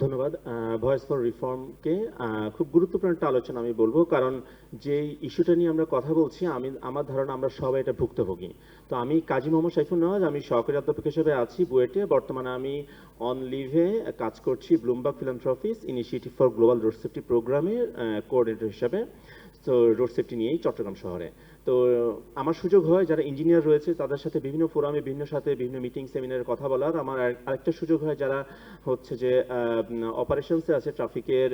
ধন্যবাদ। Voice for রিফর্মকে খুব গুরুত্বপূর্ণ একটা আলোচনা আমি বলবো, কারণ যে ইস্যুটা নিয়ে আমরা কথা বলছি, আমার ধারণা আমরা সবাই এটা ভুক্তভোগী। তো আমি কাজী মোহাম্মদ সাইফুল নওয়াজ, আমি সহকারী অধ্যাপক হিসেবে আছি বুয়েটে। বর্তমানে আমি অন লিভে কাজ করছি Bloomberg philanthropies initiative for global road safety প্রোগ্রামের কোঅর্ডিনেটর হিসেবে। তো রোড সেফটি নিয়েই চট্টগ্রাম শহরে। তো আমার সুযোগ হয় যারা ইঞ্জিনিয়ার রয়েছে তাদের সাথে বিভিন্ন ফোরামে বিভিন্ন মিটিং সেমিনারে কথা বলার। আমার আরেকটা সুযোগ হয় যারা হচ্ছে যে অপারেশনসে আছে ট্রাফিকের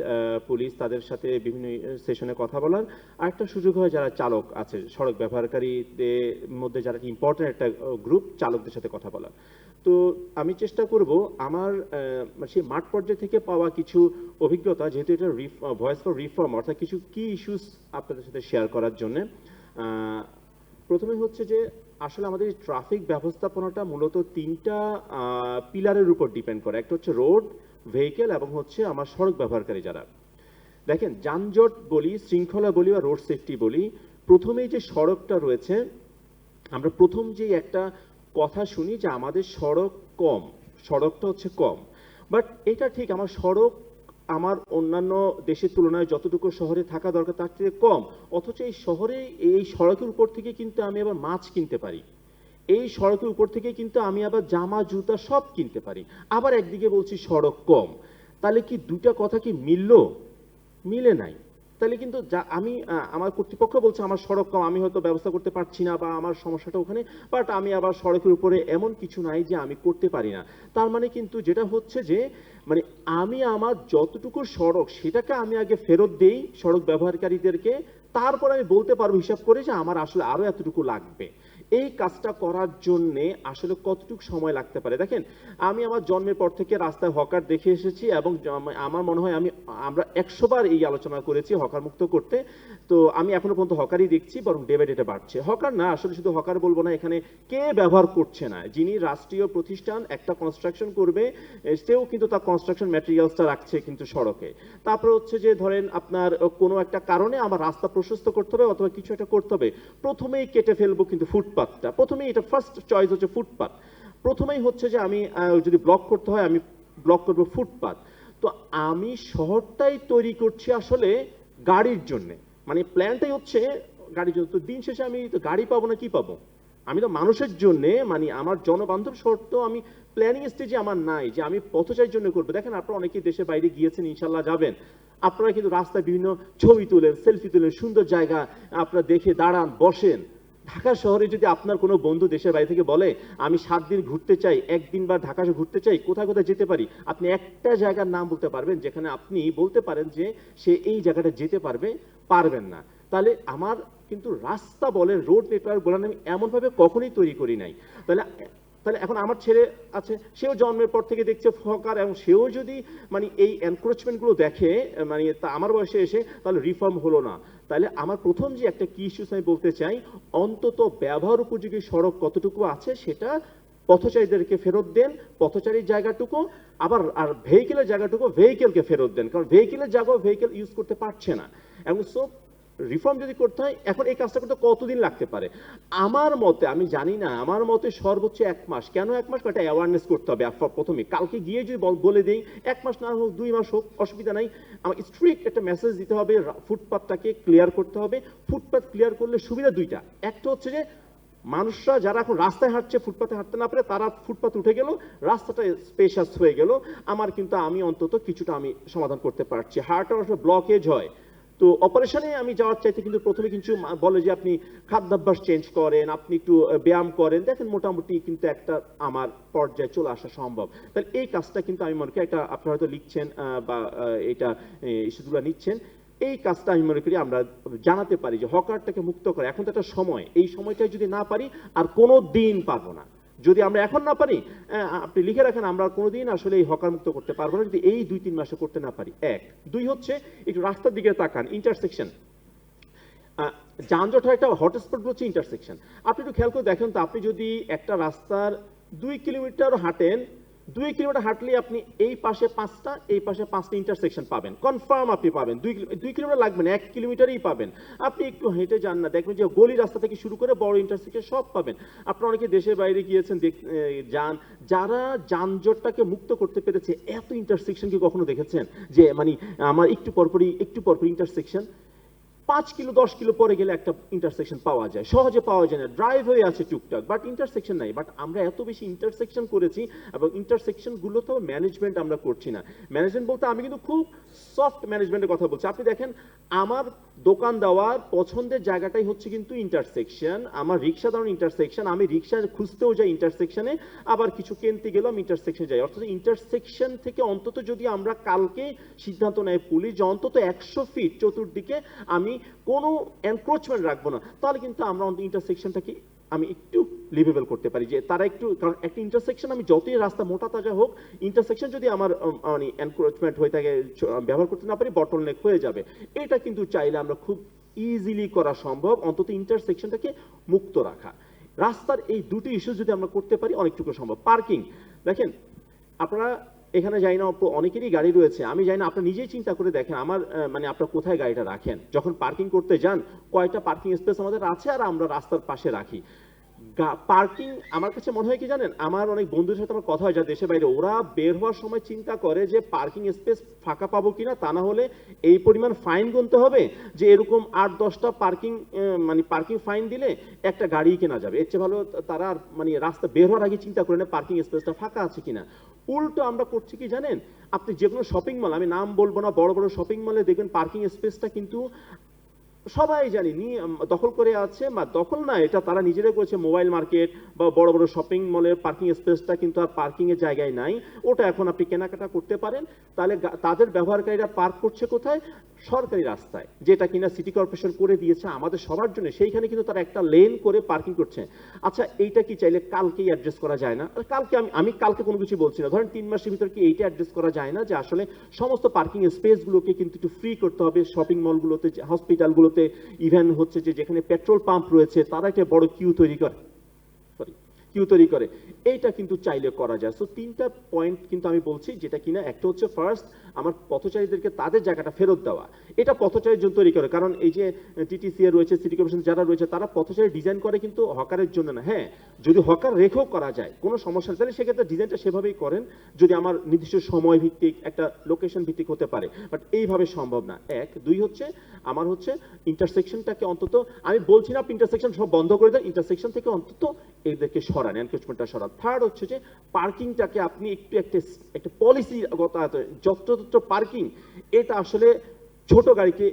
পুলিশ, তাদের সাথে বিভিন্ন সেশনে কথা বলার। আরেকটা সুযোগ হয় যারা চালক আছে, সড়ক ব্যবহারকারীদের মধ্যে যারা ইম্পর্টেন্ট একটা গ্রুপ, চালকদের সাথে কথা বলার। তো আমি চেষ্টা করব আমার সেই মাঠ পর্যায়ে থেকে পাওয়া কিছু অভিজ্ঞতা, যেহেতু এটা ভয়েস ফর রিফর্ম, অর্থাৎ কিছু কি ইস্যুস আপনাদের সাথে শেয়ার করার জন্য। প্রথমে হচ্ছে যে আসলে আমাদের ট্রাফিক ব্যবস্থাপনাটা মূলত তিনটা পিলারের উপর ডিপেন্ড করে। একটা হচ্ছে রোড, ভেহিকেল এবং হচ্ছে আমার সড়ক ব্যবহারকারী যারা। দেখেন, যানজট বলি, শৃঙ্খলা বলি বা রোড সেফটি বলি, প্রথমেই যে সড়কটা রয়েছে, আমরা প্রথম যে একটা কথা শুনি যে আমাদের সড়ক কম, সড়কটা হচ্ছে কম। বাট এটা ঠিক, আমার সড়ক আমার অন্যান্য দেশের তুলনায় যতটুকু শহরে থাকা দরকার তার থেকে কম, অথচ এই শহরে এই সড়কের উপর থেকে কিন্তু আমি আবার মাছ কিনতে পারি, এই সড়কের উপর থেকে কিন্তু আমি আবার জামা জুতা সব কিনতে পারি। আবার একদিকে বলছি সড়ক কম, তাহলে কি দুটা কথা কি মিললো? মিলে নাই। তাহলে কিন্তু যা আমি আমার কর্তৃপক্ষ বলছে আমার সড়ক কম, আমি হয়তো ব্যবস্থা করতে পারছি না বা আমার সমস্যাটা ওখানে, বাট আমি আবার সড়কের উপরে এমন কিছু নাই যে আমি করতে পারি না। তার মানে কিন্তু যেটা হচ্ছে যে মানে আমি আমার যতটুকু সড়ক সেটাকে আমি আগে ফেরত দেই সড়ক ব্যবহারকারীদেরকে, তারপর আমি বলতে পারবো হিসাব করে যে আমার আসলে আরো এতটুকু লাগবে। এই কাজটা করার জন্য আসলে কতটুকু সময় লাগতে পারে? দেখেন, আমি আমার জন্মের পর থেকে রাস্তায় হকার দেখে এসেছি এবং আমার মনে হয় আমরা 100 বার এই আলোচনা করেছি হকার মুক্ত করতে। তো আমি এখনো পর্যন্ত হকারই দেখছি, বরং ডে বাই ডে বাড়ছে। হকার না, আসলে শুধু হকার বলবো না, এখানে কে ব্যবহার করছে না, যিনি রাষ্ট্রীয় প্রতিষ্ঠান একটা কনস্ট্রাকশন করবে, সেও কিন্তু তার কনস্ট্রাকশন ম্যাটেরিয়ালসটা রাখছে কিন্তু সড়কে। তারপর হচ্ছে যে ধরেন আপনার কোনো একটা কারণে আমার রাস্তা প্রশস্ত করতে হবে অথবা কিছু একটা করতে হবে, প্রথমেই কেটে ফেলবো কিন্তু ফুটপাথটা, প্রথমেই এটা ফার্স্ট চয়েস হচ্ছে ফুটপাথ। প্রথমেই হচ্ছে যে আমি যদি ব্লক করতে হয় আমি ব্লক করবো ফুটপাথ। তো আমি শহরটাই তৈরি করছি আসলে গাড়ির জন্য, মানে প্ল্যানটাই হচ্ছে গাড়ির জন্য। তো দিন শেষে আমি তো গাড়ি পাবো না, কি পাবো? আমি তো মানুষের জন্য, মানে আমার জনবান্ধব শহর তো আমি প্ল্যানিং স্টেজে আমার নাই যে আমি পথচারীর জন্য করবো। দেখেন, আপনারা অনেকেই দেশে বাইরে গিয়েছেন, ইনশাল্লাহ যাবেন, আপনারা কিন্তু রাস্তায় বিভিন্ন ছবি তুলেন, সেলফি তুলেন, সুন্দর জায়গা আপনারা দেখে দাঁড়ান, বসেন। ঢাকা শহরে যদি আপনার কোনো বন্ধু দেশের বাইরে থেকে বলে আমি 7 দিন ঘুরতে চাই, একদিন বা ঢাকা ঘুরতে চাই, কোথায় কোথায় যেতে পারি, আপনি একটা জায়গার নাম বলতে পারবেন যেখানে আপনি বলতে পারেন যে সে এই জায়গাটা যেতে পারবে? পারবেন না। তাহলে আমার কিন্তু রাস্তা বলেন, রোড নেটওয়ার্ক বলেন, আমি এমনভাবে কখনোই তৈরি করি নাই। তাহলে তাহলে এখন আমার ছেলে আছে, সেও জন্মের পর থেকে দেখছে ফকার, এবং সেও যদি মানে এই এনক্রোচমেন্টগুলো দেখে, মানে তা আমার বয়সে এসে, তাহলে রিফর্ম হলো না। তাহলে আমার প্রথম যে একটা কি ইস্যুস আমি বলতে চাই, অন্তত ব্যবহার উপযোগী সড়ক কতটুকু আছে সেটা পথচারীদেরকে ফেরত দেন, পথচারীর জায়গাটুকু, আবার আর ভেহিকেলের জায়গাটুকু ভেহিকেলকে ফেরত দেন, কারণ ভেহিকেলের জায়গাও ভেহিকেল ইউজ করতে পারছে না। এবং সো রিফর্ম যদি করতে হয়, এখন এই কাজটা করতে কতদিন লাগতে পারে? আমার মতে, আমি জানি না, আমার মতে সর্বোচ্চ 1 মাস। কেন 1 মাস? একটা অ্যাওয়ারনেস করতে হবে প্রথমে, কালকে গিয়ে যদি বলে দেই, 1 মাস না হোক 2 মাস হোক, অসুবিধা নাই। আমার স্ট্রিক্ট একটা মেসেজ দিতে হবে, ফুটপাথটাকে ক্লিয়ার করতে হবে। ফুটপাথ ক্লিয়ার করলে সুবিধা দুইটা, একটা হচ্ছে যে মানুষরা যারা এখন রাস্তায় হাঁটছে, ফুটপাথে হাঁটতে না পারে, তারা ফুটপাথ উঠে গেল, রাস্তাটা স্পেশাস হয়ে গেল, আমার কিন্তু আমি অন্তত কিছুটা আমি সমাধান করতে পারছি। হার্টের আসলে ব্লকেজ হয়, তো অপারেশনে আমি যাওয়ার চাইতে কিন্তু প্রথমে কিছু বলে যে আপনি খাদ্যাভ্যাস চেঞ্জ করেন, আপনি একটু ব্যায়াম করেন, দেখেন মোটামুটি কিন্তু একটা আমার পর্যায়ে চলে আসা সম্ভব। তাহলে এই কাজটা কিন্তু আমি মনে করি, একটা আপনারা হয়তো লিখছেন বা এটা ইস্যুগুলো নিচ্ছেন, এই কাজটা আমি মনে করি আমরা জানাতে পারি যে হকারটাকে মুক্ত করে। এখন তো একটা সময়, এই সময়টাই যদি না পারি আর কোনো দিন পারবো না। যদি আমরা এখন না পারি, আপনি লিখে রাখেন, আমরা কোনোদিন আসলে এই হকার মুক্ত করতে পারবো না যদি এই 2-3 মাসে করতে না পারি। 1 2 হচ্ছে একটু রাস্তার দিকে তাকান, ইন্টারসেকশন, যানজট হয় একটা হটস্পট হচ্ছে ইন্টারসেকশন। আপনি একটু খেয়াল করে দেখেন তো, আপনি যদি একটা রাস্তার 2 কিলোমিটার হাঁটেন, 2 কিলোমিটার হাঁটলে আপনি এই পাশে 5টা এই পাশে 5টা ইন্টারসেকশন পাবেন, কনফার্ম আপনি পাবেন। 2 কিলোমিটার লাগবে না, 1 কিলোমিটারই পাবেন। আপনি একটু হেঁটে যান না, দেখবেন যে গলি রাস্তা থেকে শুরু করে বড় ইন্টারসেকশন সব পাবেন। আপনারা অনেকে দেশের বাইরে গিয়েছেন, যান, যারা যানজটটাকে মুক্ত করতে পেরেছে, এত ইন্টারসেকশন কি কখনো দেখেছেন? যে মানে আমার একটু পরপরই ইন্টারসেকশন, 5 কিলো 10 কিলো পরে গেলে একটা ইন্টারসেকশন পাওয়া যায়, সহজে পাওয়া যায় না, ড্রাইভ হয়ে আছে টুকটাক, বাট ইন্টারসেকশন নাই। বাট আমরা এত বেশি ইন্টারসেকশন করেছি, এবং ইন্টারসেকশন গুলো তো ম্যানেজমেন্ট আমরা করছি না। ম্যানেজমেন্ট বলতে আমি কিন্তু খুব সফট ম্যানেজমেন্টের কথা বলছি। আপনি দেখেন, আমার দোকান দেওয়ার পছন্দের জায়গাটাই হচ্ছে কিন্তু ইন্টারসেকশন, আমার রিক্সা দাঁড়ানোর ইন্টারসেকশন, আমি রিক্সা খুঁজতেও যাই ইন্টারসেকশনে, আবার কিছু কিনতে গেলাম ইন্টারসেকশন যাই। অর্থাৎ ইন্টারসেকশন থেকে অন্তত যদি আমরা কালকে সিদ্ধান্ত নেয় পুলিশ যে অন্তত 100 ফিট চতুর্দিকে আমি কোনো এনক্রোচমেন্ট রাখবো না, তাহলে কিন্তু আমরা ইন্টারসেকশনটাকে আমি একটু লিভেবল করতে পারি। যে তারা একটু, কারণ একটা ইন্টারসেকশন আমি যতই রাস্তা মোটা তাজা হোক, ইন্টারসেকশন যদি আমার মানে এনক্রোচমেন্ট হয়ে থাকে, ব্যবহার করতে না পারি, বটল নেক হয়ে যাবে। এটা কিন্তু চাইলে আমরা খুব ইজিলি করা সম্ভব, অন্তত ইন্টারসেকশনটাকে মুক্ত রাখা। রাস্তার এই দুটি ইস্যু যদি আমরা করতে পারি, অনেকটুকু সম্ভব। পার্কিং দেখেন, আপনারা এখানে যাই না, অনেকেরই গাড়ি রয়েছে, আমি যাই না, আপনার নিজেই চিন্তা করে দেখেন আমার মানে আপনার কোথায় গাড়িটা রাখেন, যখন পার্কিং করতে যান কয়টা পার্কিং স্পেস আমাদের আছে আর আমরা রাস্তার পাশে রাখি। পার্কিং আমার কাছে মনে হয় কি জানেন, আমার অনেক বন্ধুদের সাথে আমার কথা হয় যা দেশের বাইরে, ওরা বের হওয়ার সময় চিন্তা করে যে পার্কিং স্পেস ফাঁকা পাবো কিনা, তা না হলে এই পরিমাণ ফাইন গুনতে হবে যে এরকম 8-10টা পার্কিং মানে পার্কিং ফাইন দিলে একটা গাড়ি কেনা যাবে। এর চেয়ে ভালো তারা মানে রাস্তা বের হওয়ার আগে চিন্তা করে না পার্কিং স্পেসটা ফাঁকা আছে কিনা। উল্টো আমরা করছি কি জানেন, আপনি যে কোনো শপিং মল, আমি নাম বলবো না, বড় বড় শপিং মলে দেখবেন পার্কিং স্পেসটা কিন্তু সবাই জানি দখল করে আছে, বা দখল না, এটা তারা নিজেরাই করেছে। মোবাইল মার্কেট বা বড় বড় শপিং মলের পার্কিং স্পেসটা কিন্তু আর পার্কিং এর জায়গায় নাই, ওটা এখন আপনি কেনাকাটা করতে পারেন। তাহলে তাদের ব্যবহারকারীরা পার্ক করছে কোথায়? সরকারি রাস্তায়, যেটা কিনা সিটি কর্পোরেশন করে দিয়েছে আমাদের সবার জন্য, সেইখানে কিন্তু তারা একটা লেন করে পার্কিং করছে। আচ্ছা, এইটা কি চাইলে কালকেই অ্যাড্রেস করা যায় না? কালকে আমি কালকে কোনো কিছু বলছি না, ধরেন 3 মাসের ভিতর কি এইটা অ্যাড্রেস করা যায় না যে আসলে সমস্ত পার্কিং স্পেসগুলোকে কিন্তু একটু ফ্রি করতে হবে? শপিং মলগুলোতে, হসপিটালগুলোতে, ইভেন হচ্ছে যে যেখানে পেট্রোল পাম্প রয়েছে তারা একটা বড় কিউ তৈরি করে, এইটা কিন্তু চাইলে করা যায়। সো 3টা পয়েন্ট কিন্তু আমি বলছি, যেটা কিনা একটা হচ্ছে ফার্স্ট, আমার পথচারীদেরকে তাদের জায়গাটা ফেরত দেওয়া, এটা পথচারীর জন্য তৈরি করে। কারণ এই যে টিটিসি রয়েছে, সিটি কর্পোরেশন যারা রয়েছে, তারা পথচারী ডিজাইন করে কিন্তু হকারের জন্য না। হ্যাঁ, যদি হকার রেখেও করা যায় কোনো সমস্যা নেই, তাহলে সেক্ষেত্রে ডিজাইনটা সেভাবেই করেন, যদি আমার নির্দিষ্ট সময় ভিত্তিক, একটা লোকেশন ভিত্তিক হতে পারে, বাট এইভাবে সম্ভব না। 1 2 হচ্ছে আমার হচ্ছে ইন্টারসেকশনটাকে অন্তত, আমি বলছি না আপনি ইন্টারসেকশন সব বন্ধ করে দেন, ইন্টারসেকশন থেকে অন্তত এদেরকে সরান, এনক্রোচমেন্টটা সরান। থার্ড হচ্ছে যে পার্কিংটাকে আপনি একটু একটা পলিসিগত, যত্রতত্র পার্কিং, এটা আসলে ছোট গাড়িকে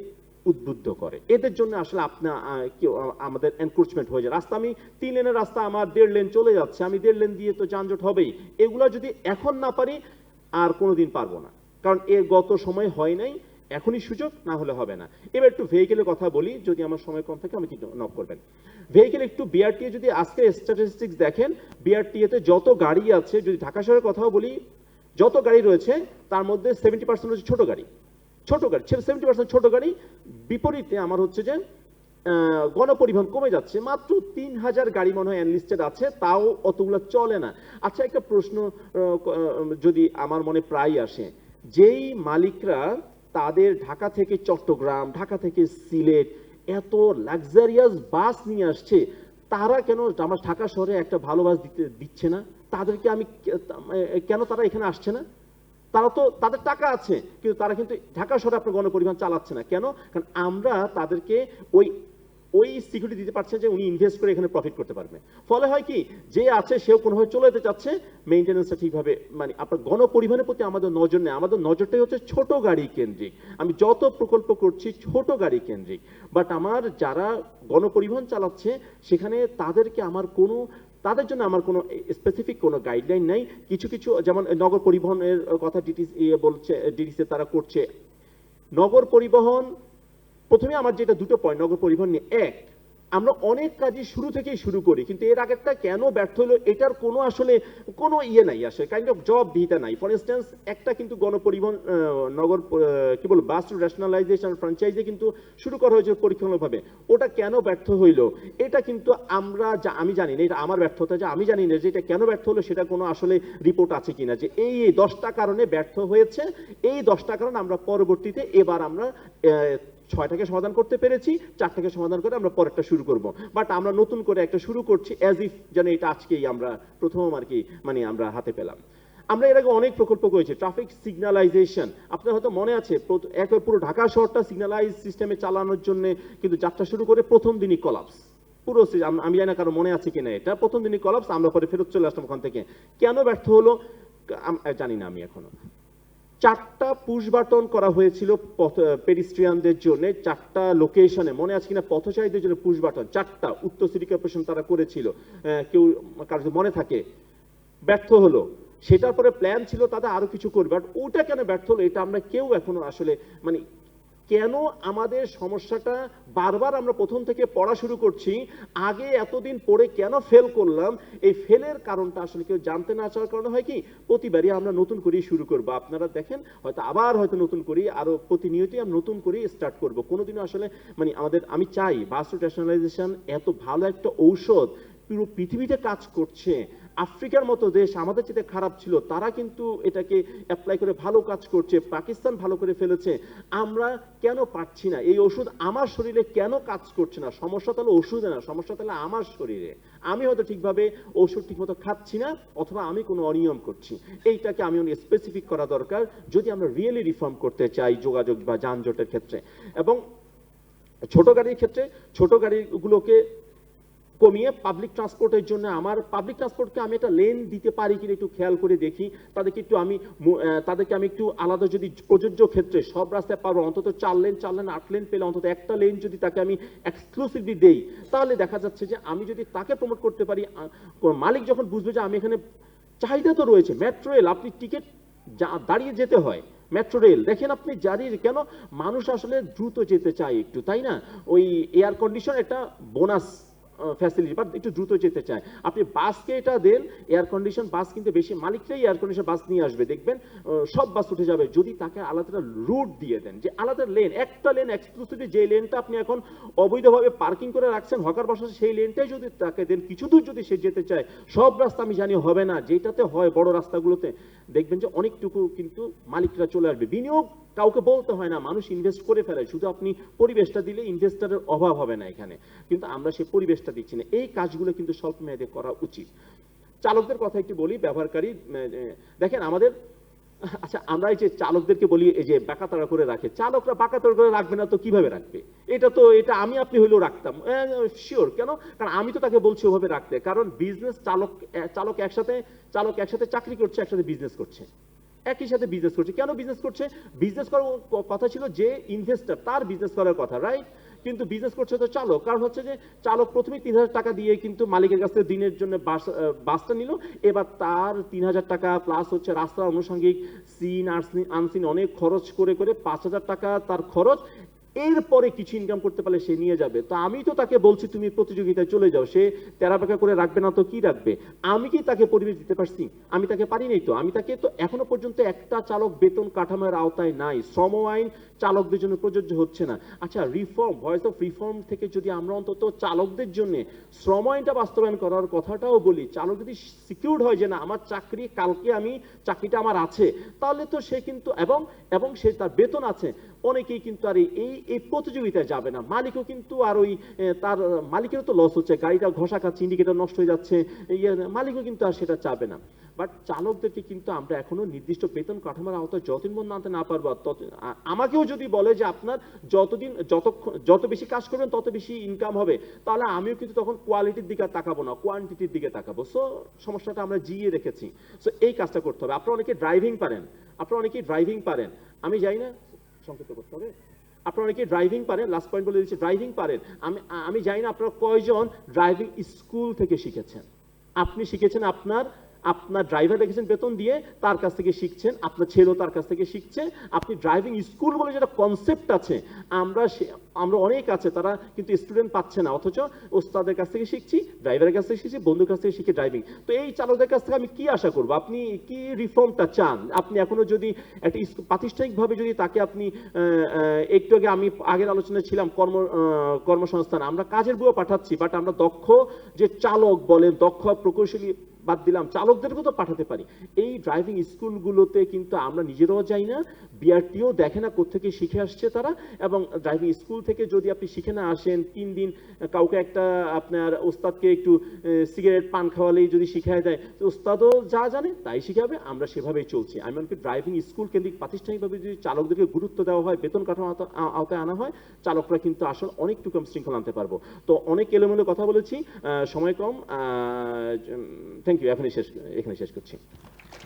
উদ্বুদ্ধ করে, এদের জন্য আসলে আপনার আমাদের এনক্রোচমেন্ট হয়ে যায়। রাস্তা আমি 3 লেনের রাস্তা, আমার 1.5 লেন চলে যাচ্ছে, আমি 1.5 লেন দিয়ে তো যানজট হবেই। এগুলো যদি এখন না পারি আর কোনোদিন পারবো না, কারণ এর গত সময় হয় নাই, এখনই সুযোগ, না হলে হবে না। এবার একটু ভেহিকেলের কথা বলি, যদি আমার সময় কম থাকে আমাকে নক করবেন। ভেহিকেল একটু বিআরটিএ যদি আজকে স্ট্যাটিস্টিক্স দেখেন, বিআরটিএ তে যত গাড়ি আছে, যদি ঢাকা শহরের কথাও বলি, যত গাড়ি রয়েছে তার মধ্যে 70% হচ্ছে ছোট গাড়ি, 70% ছোট গাড়ি। বিপরীতে আমার হচ্ছে যে গণপরিবহন কমে যাচ্ছে, মাত্র 3000 গাড়ি মনে হয় এনলিস্টেড আছে, তাও অতগুলো চলে না। আচ্ছা, একটা প্রশ্ন যদি আমার মনে প্রায় আসে, যেই মালিকরা তাদের ঢাকা থেকে চট্টগ্রাম, ঢাকা থেকে সিলেট এত লাক্সারিয়াস বাস নিয়ে আসছে, তারা কেন আমার ঢাকা শহরে একটা ভালো বাস দিচ্ছে না? তাদেরকে আমি কেন তারা এখানে আসছে না? তারা তো, তাদের টাকা আছে, কিন্তু তারা কিন্তু ঢাকা শহরে আপনার গণপরিবহন চালাচ্ছে না কেন? কারণ আমরা তাদেরকে ওই সিকিউরিটি দিতে পারছে যে উনি ইনভেস্ট করে এখানে প্রফিট করতে পারবে। ফলে হয় কি, যে আছে সেও কোনোভাবে চলে যেতে চাচ্ছে, মেইনটেনেন্সটা ঠিকভাবে, মানে আপনার গণপরিবহনের প্রতি আমাদের নজর নেই। আমাদের নজরটাই হচ্ছে ছোট গাড়ি কেন্দ্রিক। আমি যত প্রকল্প করছি ছোট গাড়ি কেন্দ্রিক, বাট আমার যারা গণপরিবহন চালাচ্ছে সেখানে তাদের জন্য আমার কোনো স্পেসিফিক কোনো গাইডলাইন নাই। কিছু যেমন নগর পরিবহনের কথা ডিটিসি তারা করছে। নগর পরিবহন, প্রথমে আমার যেটা 2টো পয়েন্ট নগর পরিবহন নিয়ে, 1 আমরা অনেক কাজই শুরু থেকেই শুরু করি, কিন্তু এর আগেরটা কেন ব্যর্থ হলো এটার কোনো আসলে কোনো নাই, আসলে কাইন্ড অফ জবাবদিহিতা নাই। ফর ইনস্ট্যান্স, একটা কিন্তু গণপরিবহন নগর কি বলবো বাস রেশনালাইজেশন ফ্র্যাঞ্চাইজে কিন্তু শুরু করা হয়েছিল পরীক্ষামূলকভাবে। ওটা কেন ব্যর্থ হইলো এটা কিন্তু আমি জানি না, এটা আমার ব্যর্থতা, যে আমি জানি না যে এটা কেন ব্যর্থ হলো, সেটা কোনো আসলে রিপোর্ট আছে কিনা যে এই 10টা কারণে ব্যর্থ হয়েছে। এই 10টা কারণ আমরা পরবর্তীতে এবার আমরা 6টাকে সমাধান করতে পেরেছি, 4টাকে সমাধান করে আমরা পরেরটা শুরু করব। বাট আমরা নতুন করে একটা শুরু করছি অ্যাজ ইফ যেন এটা আজকেই আমরা প্রথম আর কি মানে আমরা হাতে পেলাম। আমরা এর আগে অনেক প্রকল্প করেছি, ট্রাফিক সিগন্যালাইজেশন, আপনার হয়তো মনে আছে পুরো ঢাকা শহরটা সিগন্যালাইজ সিস্টেমে চালানোর জন্য কিন্তু যাত্রা শুরু করে প্রথম দিনই কলাপস। পুরো আমি জানি না কারো মনে আছে কিনা, এটা প্রথম দিনই কলাপস, আমরা পরে ফেরত চলে আসলাম ওখান থেকে। কেন ব্যর্থ হলো জানি না আমি এখনো। 4টা পুশ বাটন করা হয়েছিল পেডিস্ট্রিয়ানদের জন্য, 4টা লোকেশনে, মনে আছে কিনা, পথচারীদের জন্য পুশ বাটন 4টা উত্তর সিটি কর্পোরেশন তারা করেছিল, কেউ কারো যদি মনে থাকে। ব্যর্থ হলো। সেটার পরে প্ল্যান ছিল তাদের আরো কিছু করবে, বাট ওটা কেন ব্যর্থ হলো এটা আমরা কেউ এখনো আসলে মানে কেন আমাদের সমস্যাটা বারবার আমরা প্রথম থেকে পড়া শুরু করছি, আগে এতদিন পড়ে কেন ফেল করলাম, এই ফেলের কারণটা আসলে কেউ জানতে না চাওয়ার কারণে হয় কি প্রতিবারই আমরা নতুন করেই শুরু করব। আপনারা দেখেন হয়তো আবার হয়তো নতুন করি, আরো প্রতিনিয়তই আমরা নতুন করেই স্টার্ট করব। কোনোদিনও আসলে মানে আমি চাই বাস রুট রেশনালাইজেশন এত ভালো একটা ঔষধ পুরো পৃথিবীতে কাজ করছে। আফ্রিকার মতো দেশ আমাদের চেয়ে খারাপ ছিল, তারা কিন্তু এটাকে অ্যাপ্লাই করে ভালো কাজ করছে, পাকিস্তান ভালো করে ফেলেছে, আমরা কেন পারছি না? এই ওষুধ আমার শরীরে কেন কাজ করছে না? সমস্যা তাহলে ওষুধে না, সমস্যা তাহলে আমার শরীরে। আমি হয়তো ঠিকভাবে ওষুধ ঠিকমতো খাচ্ছি না, অথবা আমি কোনো অনিয়ম করছি। এইটাকে আমি স্পেসিফিক করা দরকার যদি আমরা রিয়েলি রিফর্ম করতে চাই যোগাযোগ বা যানজটের ক্ষেত্রে। এবং ছোট গাড়ির ক্ষেত্রে ছোট গাড়িগুলোকে কমিয়ে পাবলিক ট্রান্সপোর্টের জন্য আমার পাবলিক ট্রান্সপোর্টকে আমি একটা লেন দিতে পারি কিনা একটু খেয়াল করে দেখি। তাদেরকে আমি একটু আলাদা যদি প্রযোজ্য ক্ষেত্রে সব রাস্তায় পারবো অন্তত 4 লেন 8 লেন পেলে অন্তত একটা লেন যদি তাকে আমি এক্সক্লুসিভলি দেই, তাহলে দেখা যাচ্ছে যে আমি যদি তাকে প্রমোট করতে পারি, মালিক যখন বুঝবে যে আমি এখানে চাহিদা তো রয়েছে। মেট্রো রেল, আপনি টিকিট দাঁড়িয়ে যেতে হয়, মেট্রো রেল দেখেন আপনি জারির কেন মানুষ আসলে দ্রুত যেতে চায় একটু, তাই না? ওই এয়ার কন্ডিশন একটা বোনাস ফ্যাসিলিটি, বাট একটু দ্রুত যেতে চায়। আপনি বাসকে এটা দেন, এয়ার কন্ডিশন বাস কিন্তু বেশি মালিকরাই এয়ার কন্ডিশন বাস নিয়ে আসবে, দেখবেন সব বাস উঠে যাবে। যদি তাকে আলাদা রুট দিয়ে দেন, যে আলাদা লেন, একটা লেন এক্সক্লুসিভলি, যে লেনটা আপনি এখন অবৈধভাবে পার্কিং করে রাখছেন হকার বসা, সেই লেনটাই যদি তাকে দেন, কিছু দূর যদি সে যেতে চায়, সব রাস্তা আমি জানি হবে না, যেটাতে হয় বড় রাস্তাগুলোতে দেখবেন যে অনেকটুকু কিন্তু মালিকরা চলে আসবে। বিনিয়োগ কাউকে বলতে হয় না, মানুষ ইনভেস্ট করে ফেলে, শুধু আপনি পরিবেশটা দিলে ইনভেস্টারের অভাব হবে না এখানে। কিন্তু আমরা সেই পরিবেশটা দিচ্ছি না। এই কাজগুলো কিন্তু স্বল্প মেয়াদে করা উচিত। চালকদের কথা একটু বলি, ব্যবহারকারী দেখেন আমাদের, আচ্ছা আমরা এই যে চালকদেরকে বলি এই যে বাঁকাতাড়া করে রাখে, চালকরা বাঁকাতাড়া করে রাখবে না তো কিভাবে রাখবে? এটা আমি আপনি হইলেও রাখতাম শিওর। কেন? কারণ আমি তো তাকে বলছি ওভাবে রাখতে। কারণ বিজনেস চালক একসাথে চাকরি করছে, একসাথে বিজনেস করছে, একই সাথে বিজনেস করছে। কেন বিজনেস করছে? বিজনেস করার কথা ছিল যে ইনভেস্টর, তার বিজনেস করার কথা, রাইট? কিন্তু বিজনেস করছে তো চালক। কারণ হচ্ছে যে চালক প্রথমে 3000 টাকা দিয়ে কিন্তু মালিকের কাছ থেকে দিনের জন্য বাসটা নিল, এবার তার 3000 টাকা প্লাস হচ্ছে রাস্তার আনুষঙ্গিক সিন আনসিন অনেক খরচ করে 5000 টাকা তার খরচ। এরপরে কিছু ইনকাম করতে পারলে সে নিয়ে যাবে। তো আমি তো তাকে বলছি তুমি প্রতিযোগিতায় চলে যাও, সে তেরাবেকা করে রাখবে না তো কি রাখবে? আমি কি তাকে পরিবেশ দিতে পারছি? আমি তাকে পারিনি। তো আমি তাকে তো এখনো পর্যন্ত একটা চালক বেতন কাঠামোর আওতায় নাই, শ্রম আইন চালকদের জন্য প্রযোজ্য হচ্ছে না। আচ্ছা, রিফর্ম, ভয়েস অফ রিফর্ম থেকে যদি আমরা অন্তত চালকদের জন্য শ্রম আইনটা বাস্তবায়ন করার কথাটাও বলি, চালক যদি সিকিউরড হয় যে না আমার চাকরি কালকে চাকরিটা আমার আছে, তাহলে তো সে কিন্তু এবং সে তার বেতন আছে, অনেকেই কিন্তু আর এই প্রতিযোগিতায় যাবে না। মালিকও কিন্তু আর তার মালিকেরও তো লস হচ্ছে, গাড়িটা ঘষা খাচ্ছে, ইন্ডিকেটর নষ্ট হয়ে যাচ্ছে, মালিকও কিন্তু আর সেটা চাবে না। বাট চালকদেরকে কিন্তু আমরা এখনো নির্দিষ্ট বেতন কাঠামোর আওতায় যতদিন পর্যন্ত আনতে না পারবো, আমাকেও যদি বলে যে আপনার যত বেশি কাজ করবেন তত বেশি ইনকাম হবে, তাহলে আমিও কিন্তু তখন কোয়ালিটির দিকে তাকাবো না, কোয়ান্টিটির দিকে তাকাবো। সো সমস্যাটা আমরা জিয়ে রেখেছি। সো এই কাজটা করতে হবে। আপনারা অনেকে ড্রাইভিং পারেন, আমি জানি না, সংক্ষিপ্ত করতে হবে। আপনারা অনেকে ড্রাইভিং পারেন, লাস্ট পয়েন্ট বলে দিচ্ছি, ড্রাইভিং পারেন। আমি জানি না আপনারা কয়জন ড্রাইভিং স্কুল থেকে শিখেছেন। আপনি শিখেছেন আপনার ড্রাইভার রেখেছেন বেতন দিয়ে, তার কাছ থেকে শিখছেন, আপনার ছেলেও তার কাছ থেকে শিখছে। আপনি ড্রাইভিং স্কুল বলে যেটা কনসেপ্ট আছে, আমরা অনেক আছে তারা কিন্তু স্টুডেন্ট পাচ্ছে না, অথচ ওস্তাদের কাছ থেকে শিখছি, ড্রাইভারের কাছ থেকে শিখছি, বন্ধুর কাছ থেকে শিখে ড্রাইভিং। তো এই চালকদের কাছ থেকে আমি কি আশা করব? আপনি কি রিফর্মটা চান? আপনি এখনো যদি একটা প্রাতিষ্ঠানিকভাবে যদি তাকে আপনি একটু আগে আমি আগের আলোচনায় ছিলাম কর্মসংস্থান, আমরা কাজের বুয়া পাঠাচ্ছি, বাট আমরা দক্ষ যে চালক বলেন, দক্ষ প্রকৌশলী বাদ দিলাম, চালকদেরকেও তো পাঠাতে পারি। এই ড্রাইভিং স্কুলগুলোতে কিন্তু আমরা নিজেরাও যাই না, বিআরটিও দেখে না কোত্থেকে শিখে আসছে তারা। এবং ড্রাইভিং স্কুল থেকে যদি আপনি শিখে না আসেন, 3 দিন কাউকে একটা আপনার ওস্তাদকে একটু সিগারেট পান খাওয়ালেই যদি শিখায় দেয়, তো ওস্তাদও যা জানে তাই শিখাবে, আমরা সেভাবেই চলছি। আমি মনে করি ড্রাইভিং স্কুল কেন্দ্রিক প্রাতিষ্ঠানিকভাবে যদি চালকদেরকে গুরুত্ব দেওয়া হয়, বেতন কাঠামো আওতায় আনা হয়, চালকরা কিন্তু আসলে অনেকটুকু শৃঙ্খলা আনতে পারবো। তো অনেক এলোমেলো কথা বলেছি, সময় কম, থ্যাংক ইউ। এখানে শেষ করছি।